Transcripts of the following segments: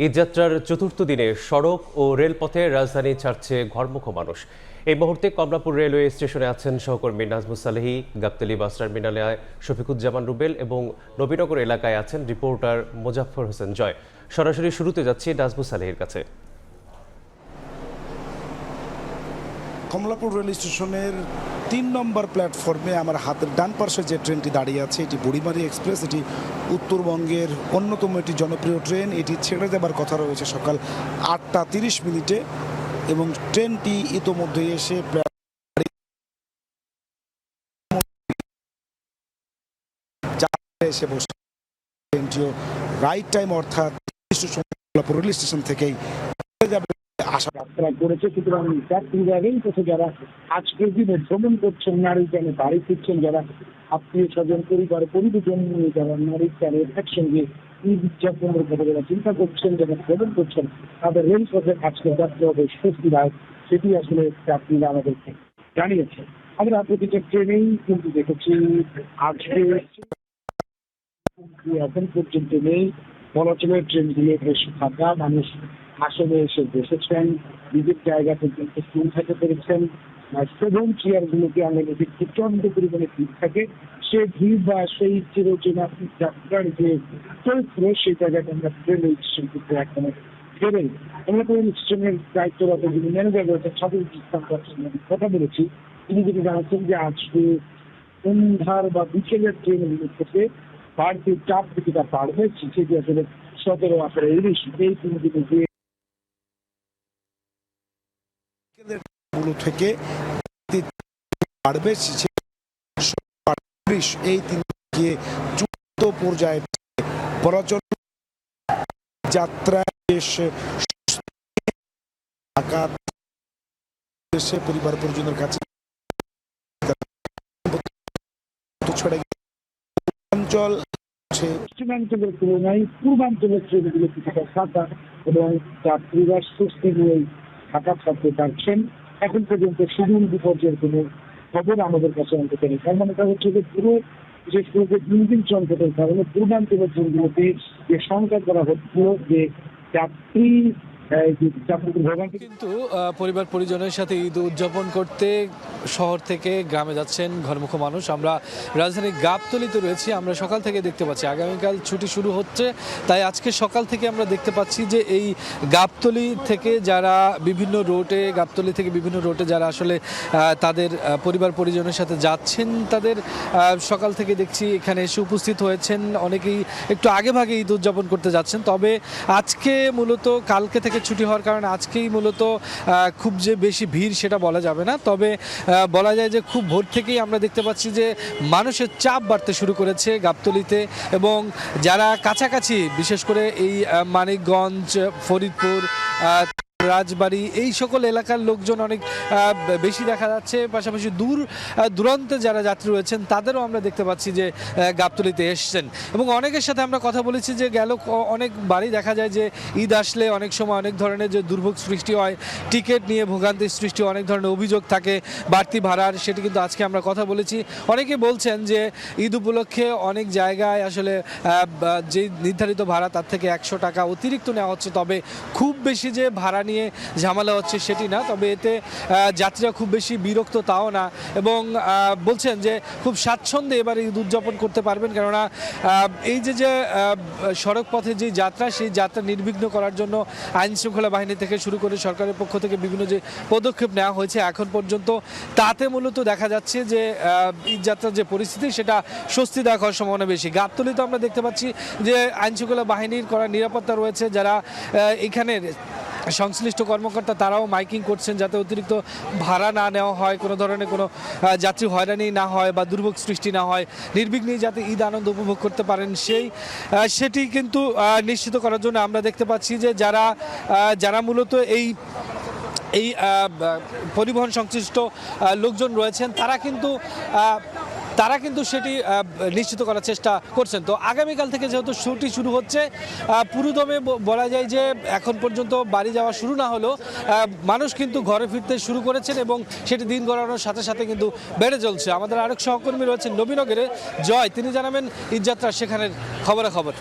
ঈদযাত্রার চতুর্থ দিনে সড়ক ও রেলপথে রাজধানী ছাড়ছে ঘরমুখো মানুষ। এই মুহূর্তে কমলাপুর রেলওয়ে স্টেশনে আছেন সহকর্মী নাজমুস সালেহী, গাবতলী বাস টার্মিনালে শফিকুজ্জামান রুবেল এবং নবীনগর এলাকায় আছেন রিপোর্টার মোজাফফর হোসেন জয়। সরাসরি শুরুতে যাচ্ছি নাজমুস সালেহীর কাছে। কমলাপুর রেল স্টেশনের ৩ নম্বর প্ল্যাটফর্মে আমার হাতের ডান পাশে যে ট্রেনটি দাঁড়িয়ে আছে এটি বুড়িমারি এক্সপ্রেস। এটি উত্তরবঙ্গের অন্যতম একটি জনপ্রিয় ট্রেন। এটি ছেড়ে যাবার কথা রয়েছে সকাল ৮টা ৩০ মিনিটে এবং ট্রেনটি ইতোমধ্যে এসে এসে বসে। ট্রেনটিও রাইট টাইম অর্থাৎ কমলাপুর রেল স্টেশন থেকেই যাবে আশা যাত্রা করেছে। সুতরাং যাত্রীরাই কোথাও যারা আজকের দিনে ভ্রমণ করছেন, নারী টানে বাড়ি ফিরছেন, যারা আত্মীয় স্বজন পরিবার পরিজন নিয়ে যারা নারী টানে একসঙ্গে ঈদ উদযাপনের কথা যারা চিন্তা করছেন, যারা ভ্রমণ করছেন, তাদের রেলপথে আজকে যাত্রা হবে স্বস্তিদায়ক, সেটি আসলে যাত্রীরা আমাদেরকে জানিয়েছে। আমরা প্রতিটা ট্রেনেই কিন্তু দেখেছি আজকে এখন পর্যন্ত নেই চলাচলের ট্রেনগুলো বেশ ফাঁকা। মানুষ আসলে এসে বসেছেন, নিজের জায়গা পর্যন্ত ফুল থাকে পেরেছেন। সেভেন চেয়ারগুলোকে আমরা যদি প্রচন্ড পরিমাণে ভিড় থাকে, সে ভিড় বা সেই চিরচেনা যাত্রার যে চরিত্র সেই জায়গাটা আমরা ট্রেন স্টেশন করতে একদম ফেরেই। আমরা তো স্টেশনের দায়িত্বরত যিনি ম্যানেজার রয়েছেন সাথে কথা বলেছি, তিনি যদি জানাচ্ছেন যে আজকে সন্ধ্যার বা বিকেলের ট্রেনগুলো থেকে বাড়তি চাপ কিছুটা বাড়বে। সেটি আসলে 17, 18, 19 এই 3 দিনে যে থেকে বাড়বে এই 3 গিয়ে চূড়ান্ত পর্যায়ে পরাচল যাত্রা দেশে পরিবার পরিজনের কাছে ছড়ে অঞ্চল পশ্চিমাঞ্চলের তুলনায় পূর্বাঞ্চলের ট্রেনগুলো কিছুটা ফাঁকা এবং যাত্রীরা স্বস্তি নিয়ে ঢাকা ছাড়তে পারছেন। এখন পর্যন্ত শিডিউল বিপর্যয়ের কোনো খবর আমাদের কাছে অন্তত নেই। তার মানে তা হচ্ছে যে পুরো বিশেষ করে যে ইঞ্জিন সংকটের কারণে পূর্বাঞ্চলের ট্রেনগুলোতে যে সংখ্যা করা হচ্ছিল যে যাত্রী কিন্তু পরিবার পরিজনের সাথে ঈদ উদযাপন করতে শহর থেকে গ্রামে যাচ্ছেন ঘরমুখো মানুষ। আমরা রাজধানীর গাবতলীতে রয়েছি। আমরা সকাল থেকে দেখতে পাচ্ছি আগামীকাল ছুটি শুরু হচ্ছে, তাই আজকে সকাল থেকে আমরা দেখতে পাচ্ছি যে এই গাবতলী থেকে যারা বিভিন্ন রুটে যারা আসলে তাদের পরিবার পরিজনের সাথে যাচ্ছেন, তাদের সকাল থেকে দেখছি এখানে এসে উপস্থিত হয়েছেন। অনেকেই একটু আগে ভাগে ঈদ উদযাপন করতে যাচ্ছেন। তবে আজকে মূলত কালকে থেকে ছুটি হওয়ার কারণে আজকেই মূলত খুব যে বেশি ভিড় সেটা বলা যাবে না। তবে বলা যায় যে খুব ভোর থেকেই আমরা দেখতে পাচ্ছি যে মানুষের চাপ বাড়তে শুরু করেছে গাবতলীতে, এবং যারা কাছাকাছি বিশেষ করে এই মানিকগঞ্জ, ফরিদপুর, রাজবাড়ী এই সকল এলাকার লোকজন অনেক বেশি দেখা যাচ্ছে। পাশাপাশি দূরান্তে যারা যাত্রী রয়েছেন তাদেরও আমরা দেখতে পাচ্ছি যে গাবতলীতে এসছেন। এবং অনেকের সাথে আমরা কথা বলেছি যে অনেক বাড়ি দেখা যায় যে ঈদ আসলে অনেক সময় অনেক ধরনের যে দুর্ভোগ সৃষ্টি হয়, টিকিট নিয়ে ভোগান্তির সৃষ্টি, অনেক ধরনের অভিযোগ থাকে বাড়তি ভাড়ার। সেটি কিন্তু আজকে আমরা কথা বলেছি। অনেকে বলছেন যে ঈদ উপলক্ষে অনেক জায়গায় আসলে যে নির্ধারিত ভাড়া তার থেকে 100 টাকা অতিরিক্ত নেওয়া হচ্ছে। তবে খুব বেশি যে ভাড়া নিয়ে ঝামেলা হচ্ছে সেটি না, তবে এতে যাত্রীরা খুব বেশি বিরক্ত তাও না, এবং বলছেন যে খুব স্বাচ্ছন্দ্যে এবার ঈদ উদযাপন করতে পারবেন। কেননা এই যে সড়ক পথে যে যাত্রা, সেই যাত্রা নির্বিঘ্ন করার জন্য আইন শৃঙ্খলা বাহিনী থেকে শুরু করে সরকারের পক্ষ থেকে বিভিন্ন যে পদক্ষেপ নেওয়া হয়েছে এখন পর্যন্ত, তাতে মূলত দেখা যাচ্ছে যে ঈদ যাত্রার যে পরিস্থিতি সেটা স্বস্তিদায়ক হওয়ার সম্ভাবনা বেশি। গাবতলীতে আমরা দেখতে পাচ্ছি যে আইন শৃঙ্খলা বাহিনীর করা নিরাপত্তা রয়েছে। যারা এখানের সংশ্লিষ্ট কর্মকর্তা তারাও মাইকিং করছেন যাতে অতিরিক্ত ভাড়া না নেওয়া হয়, কোনো ধরনের কোনো যাত্রী হয়রানি না হয় বা দুর্ভোগ সৃষ্টি না হয়, নির্বিঘ্নে যাতে ঈদ আনন্দ উপভোগ করতে পারেন সেটি কিন্তু নিশ্চিত করার জন্য আমরা দেখতে পাচ্ছি যে যারা মূলত এই পরিবহন সংশ্লিষ্ট লোকজন রয়েছেন তারা কিন্তু সেটি নিশ্চিত করার চেষ্টা করছেন। তো আগামীকাল থেকে যেহেতু ছুটি শুরু হচ্ছে, পুরোদমে বলা যায় যে এখন পর্যন্ত বাড়ি যাওয়া শুরু না হলেও মানুষ কিন্তু ঘরে ফিরতে শুরু করেছেন, এবং সেটি দিন গড়ানোর সাথে সাথে কিন্তু বেড়ে চলছে। আমাদের আরেক সহকর্মী রয়েছেন নবীনগরে জয়, তিনি জানাবেন ঈদযাত্রা সেখানের খবরাখবর।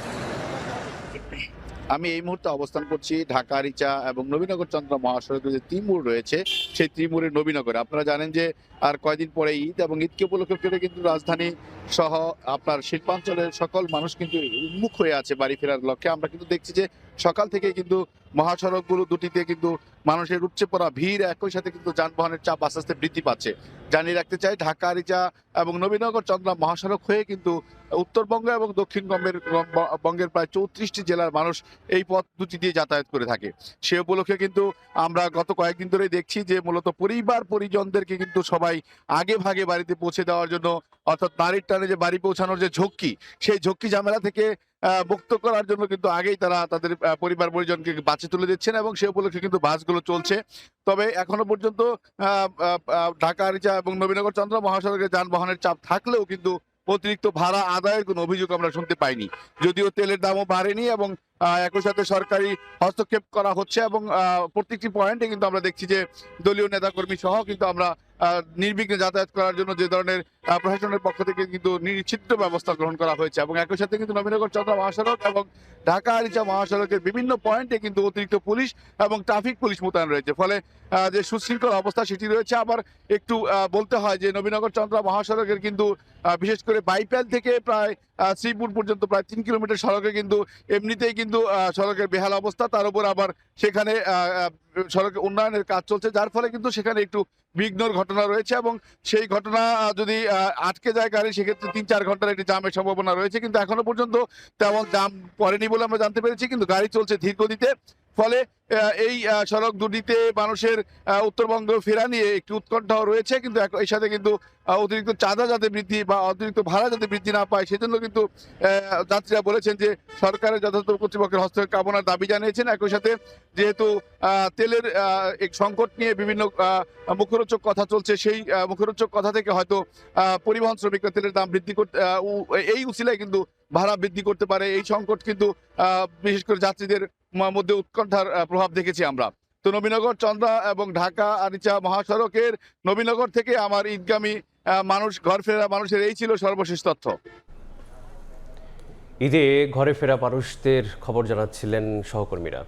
আমি এই মুহূর্তে অবস্থান করছি ঢাকা রিচা এবং নবীনগর চন্দ্রা মহাসড়কের যে ত্রিমুর রয়েছে সেই ত্রিমুরের নবীনগরে। আপনারা জানেন যে আর কয়দিন পরে ঈদ, এবং ঈদকে উপলক্ষ করে কিন্তু রাজধানী সহ আপনার শিল্পাঞ্চলের সকল মানুষ কিন্তু উন্মুখ হয়ে আছে বাড়ি ফেরার লক্ষ্যে। আমরা কিন্তু দেখছি যে সকাল থেকে কিন্তু মহাসড়কগুলো দুটিতে কিন্তু মানুষের উপচে পড়া ভিড়, একই সাথে কিন্তু যানবাহনের চাপ আস্তে আস্তে বৃদ্ধি পাচ্ছে। জানিয়ে রাখতে চাই, ঢাকা রিচা এবং নবীনগর চন্দ্রা মহাসড়ক হয়ে কিন্তু উত্তরবঙ্গ এবং বঙ্গের প্রায় 34টি জেলার মানুষ এই পথ দুটি দিয়ে যাতায়াত করে থাকে। সে উপলক্ষে কিন্তু আমরা গত কয়েকদিন ধরেই দেখছি যে মূলত পরিবার পরিজনদেরকে কিন্তু সবাই আগে ভাগে বাড়িতে পৌঁছে দেওয়ার জন্য, অর্থাৎ নারীর টানে যে বাড়ি পৌঁছানোর যে ঝক্কি, সেই ঝক্কি ঝামেলা থেকে মুক্ত করার জন্য কিন্তু আগেই তারা তাদের পরিবার পরিজনকে বাঁচিয়ে তুলে দিচ্ছেন, এবং সে উপলক্ষে কিন্তু বাসগুলো চলছে। তবে এখনো পর্যন্ত ঢাকা রিচা এবং নবীনগর চন্দ্রা মহাসড়কে যানবাহনের চাপ থাকলেও কিন্তু অতিরিক্ত ভাড়া আদায়ের কোনো অভিযোগ আমরা শুনতে পাইনি। যদিও তেলের দামও বাড়েনি এবং একই সাথে সরকারি হস্তক্ষেপ করা হচ্ছে, এবং প্রত্যেকটি পয়েন্টে কিন্তু আমরা দেখছি যে দলীয় নেতাকর্মী সহ কিন্তু আমরা নির্বিঘ্নে যাতায়াত করার জন্য যে ধরনের প্রশাসনের পক্ষ থেকে কিন্তু নিশ্চিত ব্যবস্থা গ্রহণ করা হয়েছে। এবং একই সাথে কিন্তু নবীনগর চন্দ্রা মহাসড়ক এবং ঢাকা রিচা মহাসড়কের বিভিন্ন পয়েন্টে কিন্তু অতিরিক্ত পুলিশ এবং ট্রাফিক পুলিশ মোতায়েন রয়েছে, ফলে যে সুশৃঙ্খল অবস্থা সেটি রয়েছে। আবার একটু বলতে হয় যে নবীনগর চন্দ্রা মহাসড়কের কিন্তু বিশেষ করে বাইপাইল থেকে প্রায় শ্রীপুর পর্যন্ত প্রায় 3 কিলোমিটার সড়কে কিন্তু এমনিতেই কিন্তু সড়কের বেহাল অবস্থা, তার উপর আবার সেখানে সড়কের উন্নয়নের কাজ চলছে, যার ফলে কিন্তু সেখানে একটু বিঘ্নর ঘটনা রয়েছে। এবং সেই ঘটনা যদি আটকে যায় গাড়ি, সেক্ষেত্রে 3-4 ঘন্টার একটি জামের সম্ভাবনা রয়েছে, কিন্তু এখনো পর্যন্ত তেমন জাম পড়েনি বলে আমরা জানতে পেরেছি। কিন্তু গাড়ি চলছে ধীর গতিতে, ফলে এই সড়ক দুটিতে মানুষের উত্তরবঙ্গ ফেরা নিয়ে একটি উৎকণ্ঠা রয়েছে। কিন্তু এর সাথে কিন্তু অতিরিক্ত চাঁদা যাতে বৃদ্ধি বা অতিরিক্ত ভাড়া যাতে বৃদ্ধি না পায়, সেজন্য কিন্তু যাত্রীরা বলেছেন যে সরকারের যথাযথ কর্তৃপক্ষের হস্তক্ষেপ কামনার দাবি জানিয়েছেন। একই সাথে যেহেতু তেলের এক সংকট নিয়ে বিভিন্ন মুখরোচক কথা চলছে, সেই মুখরোচক কথা থেকে হয়তো পরিবহন শ্রমিকরা তেলের দাম বৃদ্ধি করতে এই উসিলায় কিন্তু ভাড়া বৃদ্ধি করতে পারে। এই সংকট কিন্তু বিশেষ করে যাত্রীদের মধ্যে উৎকণ্ঠার প্রভাব দেখেছি আমরা। তো নবীনগর চন্দ্রা এবং ঢাকা রিচা মহাসড়কের নবীনগর থেকে আমার ঈদগামী মানুষ ঘর ফেরা মানুষের এই ছিল সর্বশেষ তথ্য। ঈদে ঘরে ফেরা মানুষদের খবর জানাচ্ছিলেন সহকর্মীরা।